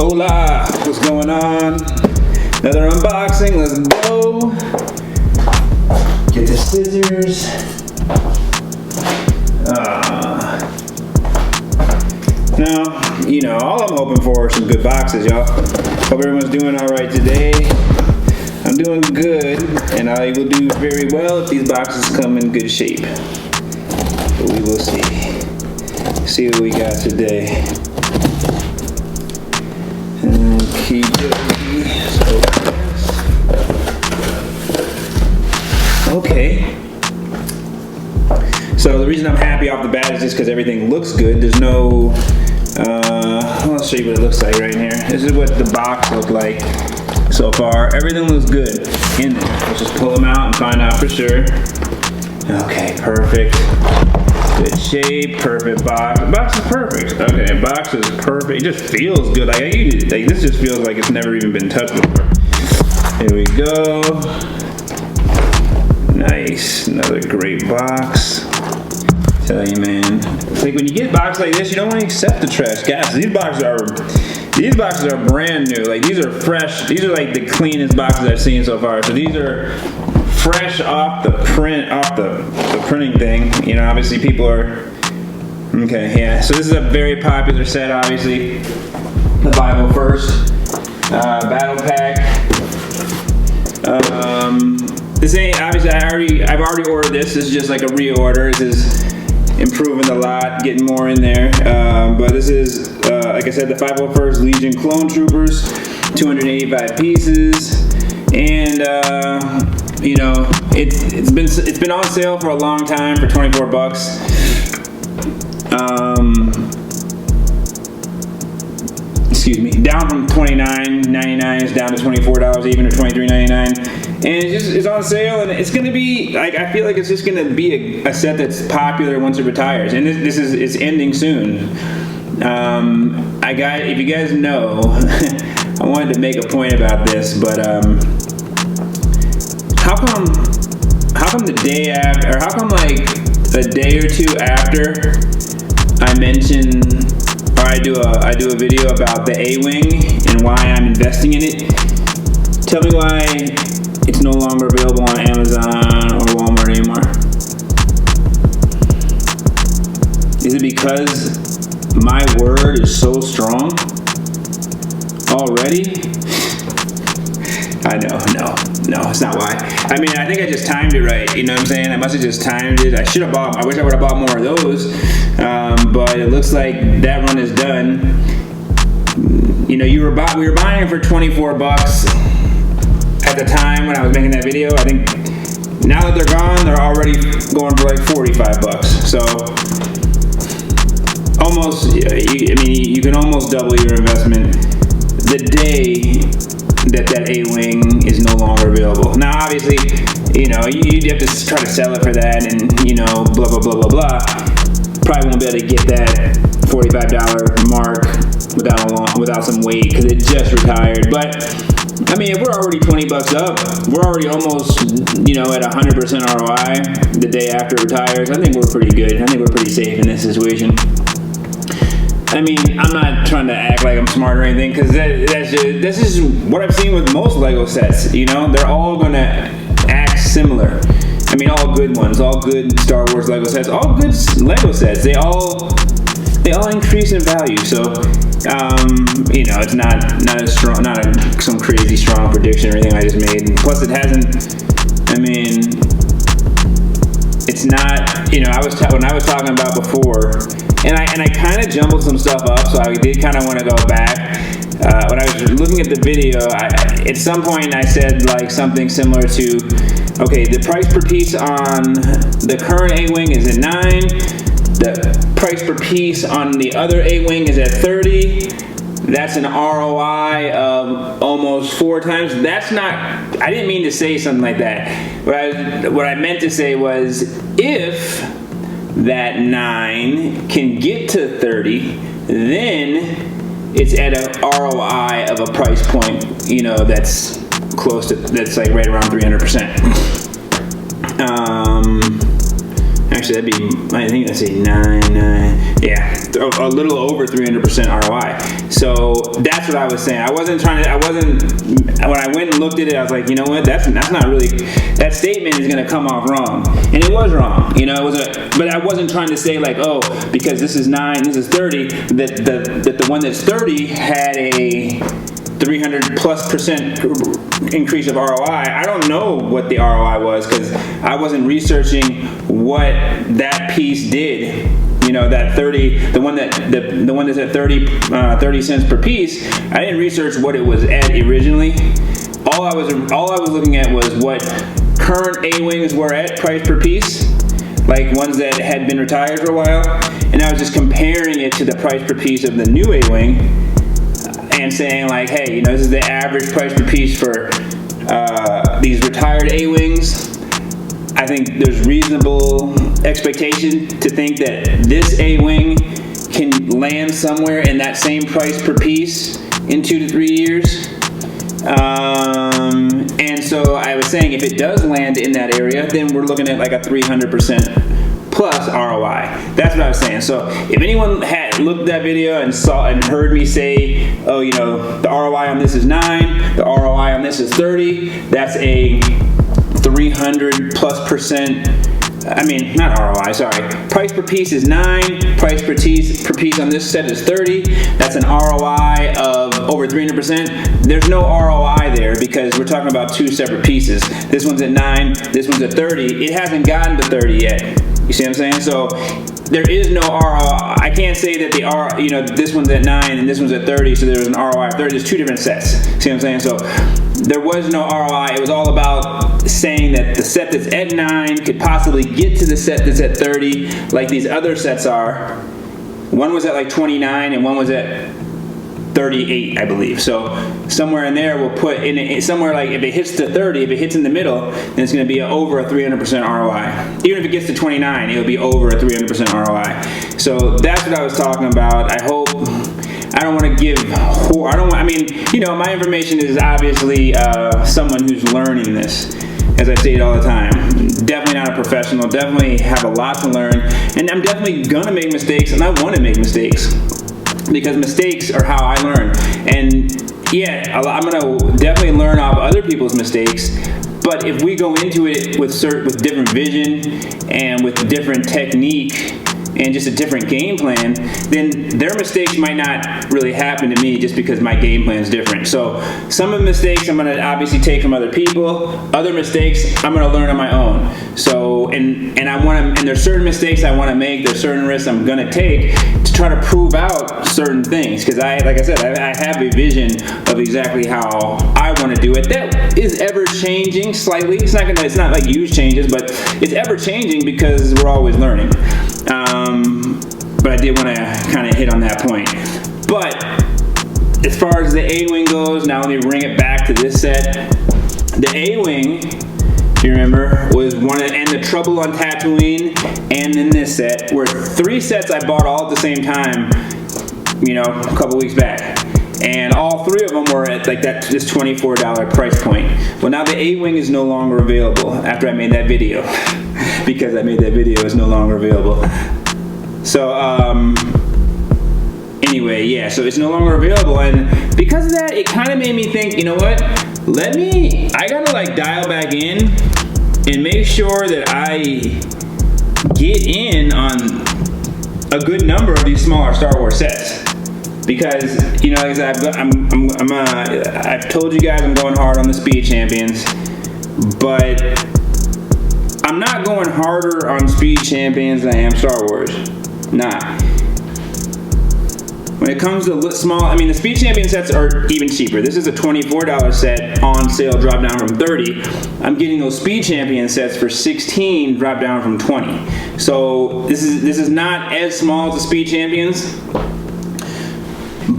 Hola, what's going on? Another unboxing, let's go. Get the scissors. Now, you know, all I'm hoping for are some good boxes, y'all. Hope everyone's doing alright today. I'm doing good, and I will do very well if these boxes come in good shape. But we will see. See what we got today. Okay. So the reason I'm happy off the bat is just because everything looks good. There's no, I'll show you what it looks like right here. This is what the box looked like so far. Everything looks good in there. Let's just pull them out and find out for sure. Okay, perfect. Good shape, perfect box. The box is perfect. Okay, box is perfect. It just feels good. Like this just feels like it's never even been touched before. Here we go. Nice, another great box. Tell you, man. It's like when you get a box like this, you don't want to accept the trash. Guys, these boxes are brand new. Like these are fresh. These are like the cleanest boxes I've seen so far. So these are fresh off the print, off the printing thing. You know, obviously people are, okay, yeah. So this is a very popular set, obviously. The Bible First Battle Pack. This ain't, obviously I've already ordered this. This is just like a reorder. This is improving a lot, getting more in there. But this is, like I said, the 501st Legion Clone Troopers, 285 pieces. And you know, it's been on sale for a long time for 24 bucks. Excuse me, down from $29.99 is down to $24 even, or $23.99. And it's on sale, and it's gonna be like, I feel like it's just gonna be a set that's popular once it retires, and it's ending soon. If you guys know, I wanted to make a point about this, but how come the day after, or how come like a day or two after I mention, or I do a video about the A-Wing and why I'm investing in it, tell me why it's no longer available on Amazon or Walmart anymore? Is it because my word is so strong already? I know, no, it's not why. I mean, I think I just timed it right, you know what I'm saying? I must have just timed it. I wish I would have bought more of those, but it looks like that run is done. You know, we were buying for 24 bucks at the time when I was making that video. I think now that they're gone, they're already going for like 45 bucks. So almost, you can almost double your investment the day that A-Wing is no longer available. Now, obviously, you know, you have to try to sell it for that, and you know, blah blah blah blah blah. Probably won't be able to get that $45 mark without some wait, because it just retired. But I mean, if we're already 20 bucks up, we're already almost, you know, at 100% ROI the day after it retires. I think we're pretty good. I think we're pretty safe in this situation. I mean, I'm not trying to act like I'm smart or anything, because that's just what I've seen with most Lego sets. You know, they're all going to act similar. I mean, all good ones, all good Star Wars Lego sets, all good Lego sets. They all increase in value. So, you know, it's not as strong, some crazy strong prediction or anything I just made. Plus, it hasn't. I mean, it's not. You know, when I was talking about before. And I kind of jumbled some stuff up, so I did kind of want to go back. When I was looking at the video, at some point I said like something similar to, okay, the price per piece on the current A-Wing is at 9. The price per piece on the other A-Wing is at 30. That's an ROI of almost 4 times. That's not, I didn't mean to say something like that. What I meant to say was, if that 9 can get to 30, then it's at an ROI of a price point, you know, that's close to, that's like right around 300%. Actually, Actually, that'd be, I think that's a 9, yeah, a little over 300% ROI. So that's what I was saying. When I went and looked at it, I was like, you know what, that's not really, that statement is going to come off wrong. And it was wrong, you know, but I wasn't trying to say like, oh, because this is 9, this is 30, that the one that's 30 had a 300+% increase of ROI. I don't know what the ROI was because I wasn't researching what that piece did. You know, that 30, the one that's at 30 cents per piece. I didn't research what it was at originally. All I was looking at was what current A-wings were at price per piece, like ones that had been retired for a while, and I was just comparing it to the price per piece of the new A-wing. And saying like, hey, you know, this is the average price per piece for these retired A-wings. I think there's reasonable expectation to think that this A-wing can land somewhere in that same price per piece in 2 to 3 years. And so I was saying if it does land in that area, then we're looking at like a 300% plus ROI. That's what I was saying. So if anyone had looked at that video and saw and heard me say, oh, you know, the ROI on this is 9, the ROI on this is 30, that's a 300+%. I mean, not ROI, sorry. Price per piece is 9, price per piece on this set is 30. That's an ROI of over 300%. There's no ROI there because we're talking about 2 separate pieces. This one's at 9, this one's at 30. It hasn't gotten to 30 yet. You see what I'm saying? So there is no ROI. I can't say that this one's at 9 and this one's at 30, so there's an ROI of 30. There's 2 different sets. See what I'm saying? So there was no ROI. It was all about saying that the set that's at 9 could possibly get to the set that's at 30, like these other sets are. One was at like 29 and one was at 38, I believe. So somewhere in there we'll put in it, somewhere like if it hits to 30, if it hits in the middle, then it's going to be over a 300% ROI. Even if it gets to 29, it'll be over a 300% ROI. So that's what I was talking about. I hope, I don't want to give, I mean, you know, my information is obviously someone who's learning this. As I say it all the time, definitely not a professional, definitely have a lot to learn, and I'm definitely gonna make mistakes, and I want to make mistakes. Because mistakes are how I learn. And yeah, I'm gonna definitely learn off other people's mistakes. But if we go into it with different vision and with different technique and just a different game plan, then their mistakes might not really happen to me just because my game plan is different. So some of the mistakes I'm going to obviously take from other people. Other mistakes I'm going to learn on my own. So and there's certain mistakes I want to make. There's certain risks I'm going to take to try to prove out certain things. Because like I said, I have a vision of exactly how I want to do it. That is ever changing slightly. It's not like huge changes, but it's ever changing because we're always learning. But I did want to kind of hit on that point. But as far as the A-Wing goes, now let me bring it back to this set. The A-Wing, if you remember, was and the Trouble on Tatooine, and then this set were 3 sets I bought all at the same time, you know, a couple weeks back. And all 3 of them were at like this $24 price point. Well, now the A-Wing is no longer available after I made that video. Because I made that video, it's no longer available. So, anyway, yeah, so it's no longer available. And because of that, it kind of made me think, you know what? I gotta like dial back in and make sure that I get in on a good number of these smaller Star Wars sets. Because, you know, like I said, I've told you guys I'm going hard on the Speed Champions, but I'm not going harder on Speed Champions than I am Star Wars. Nah. When it comes to small, I mean, the Speed Champion sets are even cheaper. This is a $24 set on sale, drop down from $30. I'm getting those Speed Champion sets for $16, drop down from $20. So this is not as small as the Speed Champions.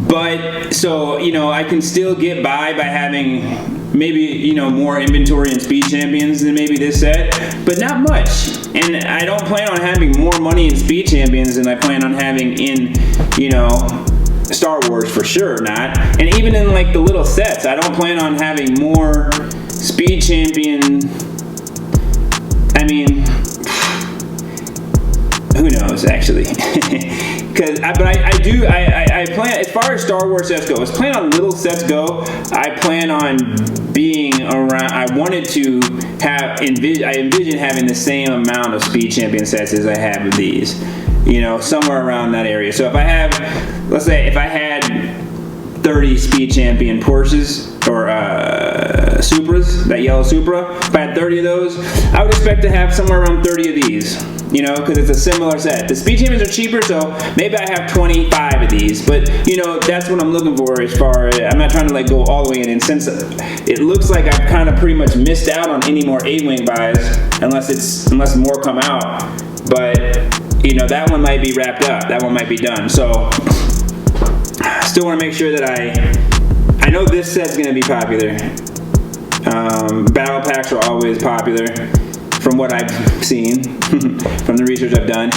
But, so, you know, I can still get by having maybe, you know, more inventory in Speed Champions than maybe this set, but not much. And I don't plan on having more money in Speed Champions than I plan on having in, you know, Star Wars, for sure not. And even in like the little sets, I don't plan on having more Speed Champion. I mean, Who knows, actually? I plan, as far as Star Wars sets go, as plan on little sets go, I plan on being around, I envision having the same amount of Speed Champion sets as I have of these. Somewhere around that area. So if I have, let's say, if I had 30 Speed Champion Porsches or Supras, that yellow Supra, if I had 30 of those, I would expect to have somewhere around 30 of these, because it's a similar set. The Speed Champions are cheaper, so maybe I have 25 of these, but, that's what I'm looking for as far as, I'm not trying to, go all the way in, and since it looks like I've kind of pretty much missed out on any more A-Wing buys, unless more come out, but, that one might be wrapped up, that one might be done, so I still want to make sure that I know this set's going to be popular. Battle packs are always popular from what I've seen, from the research I've done.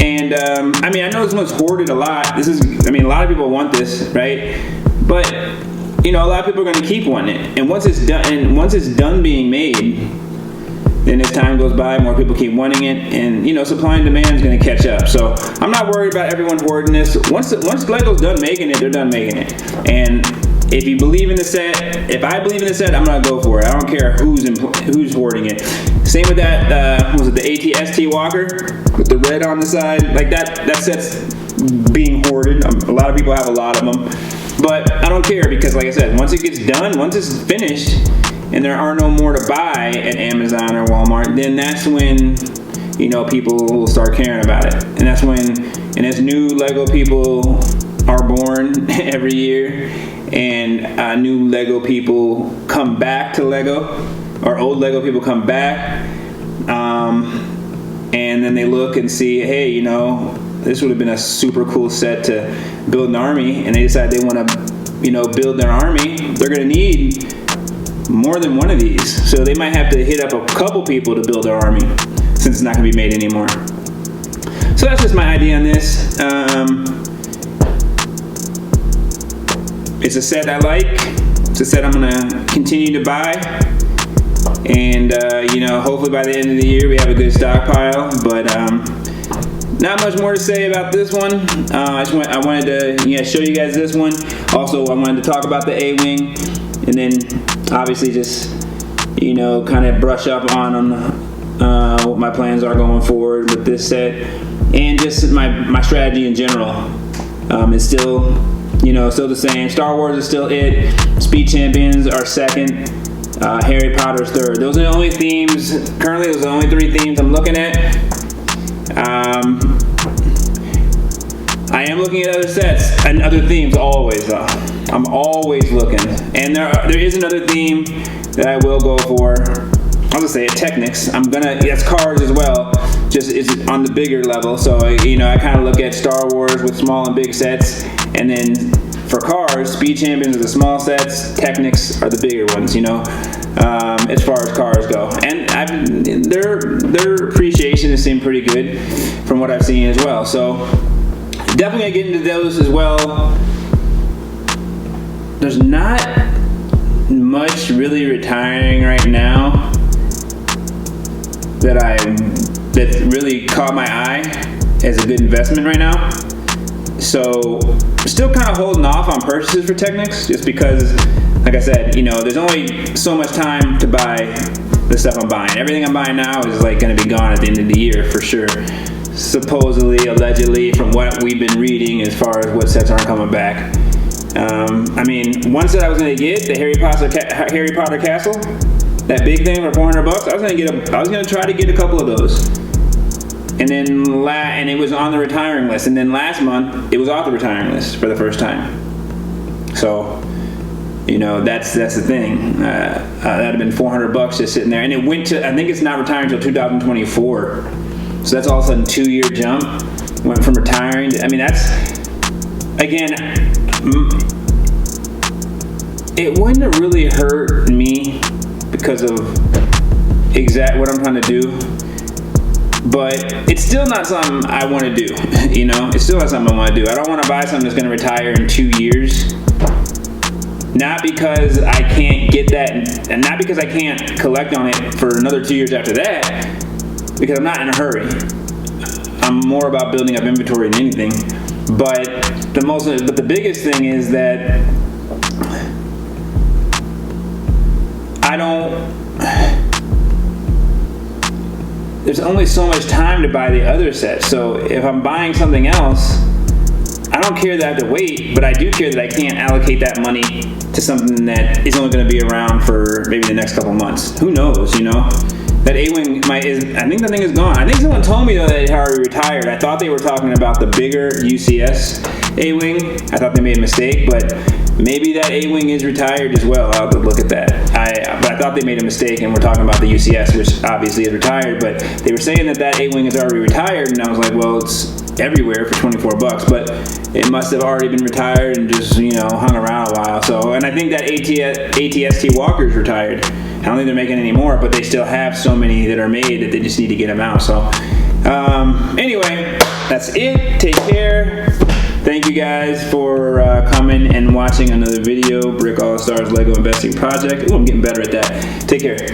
And, I know this one's hoarded a lot. A lot of people want this, right? But, a lot of people are going to keep wanting it. And once it's done being made, then as time goes by, more people keep wanting it, and supply and demand is going to catch up. So I'm not worried about everyone hoarding this. Once Lego's done making it, they're done making it. And if you believe in the set, if I believe in the set, I'm gonna go for it. I don't care who's hoarding it. Same with that. Was it the AT-ST Walker with the red on the side? Like that set's being hoarded. A lot of people have a lot of them, but I don't care because, like I said, once it gets done, once it's finished, and there are no more to buy at Amazon or Walmart, then that's when people will start caring about it. And that's when, and as new Lego people are born every year, and new Lego people come back to Lego, or old Lego people come back, and then they look and see, hey, this would have been a super cool set to build an army, and they decide they want to, build their army. They're going to need more than one of these, so they might have to hit up a couple people to build their army, since it's not going to be made anymore. So that's just my idea on this. It's a set I like. It's a set I'm going to continue to buy. And, hopefully by the end of the year we have a good stockpile. But not much more to say about this one. I wanted to show you guys this one. Also, I wanted to talk about the A-Wing. And then, obviously, just, kind of brush up on what my plans are going forward with this set. And just my strategy in general is still... still the same. Star Wars is still it. Speed Champions are second. Harry Potter's third. Those are the only themes. Currently, those are the only three themes I'm looking at. I am looking at other sets and other themes always, though. I'm always looking. And there is another theme that I will go for. I'll just say it, Technics. That's cars as well. Just it's on the bigger level. So, I kind of look at Star Wars with small and big sets. And then for cars, Speed Champions are the small sets, Technics are the bigger ones, as far as cars go. And their appreciation has seemed pretty good from what I've seen as well. So definitely gonna get into those as well. There's not much really retiring right now that really caught my eye as a good investment right now. So still kind of holding off on purchases for Technics just because, like I said, there's only so much time to buy the stuff I'm buying. Everything I'm buying now is going to be gone at the end of the year for sure. Supposedly, allegedly, from what we've been reading as far as what sets aren't coming back. One set I was going to get, the Harry Potter Castle, that big thing for $400. I was going to try to get a couple of those. And then and it was on the retiring list. And then last month, it was off the retiring list for the first time. So, that's the thing. That'd have been $400 just sitting there. And it went to, I think it's not retiring until 2024. So that's all of a sudden 2-year jump. Went from retiring to, that's, again, it wouldn't have really hurt me because of exact what I'm trying to do. But it's still not something I want to do, It's still not something I want to do. I don't want to buy something that's going to retire in 2 years. Not because I can't get that, and not because I can't collect on it for another 2 years after that, because I'm not in a hurry. I'm more about building up inventory than anything. But the biggest thing is that there's only so much time to buy the other set. So if I'm buying something else, I don't care that I have to wait, but I do care that I can't allocate that money to something that is only going to be around for maybe the next couple months. Who knows, you know? That A-Wing I think the thing is gone. I think someone told me though that it had already retired. I thought they were talking about the bigger UCS A-Wing. I thought they made a mistake, but maybe that A-Wing is retired as well. I'll have to look at that. But I thought they made a mistake and we're talking about the UCS, which obviously is retired, but they were saying that A-Wing is already retired, and I was like, well, it's everywhere for $24, but it must have already been retired and just, you know, hung around a while. So, and I think that ATST Walker's retired. I don't think they're making any more, but they still have so many that are made that they just need to get them out. So, anyway, that's it. Take care. Thank you guys for coming and watching another video, Brick All Stars Lego Investing Project. Ooh, I'm getting better at that. Take care.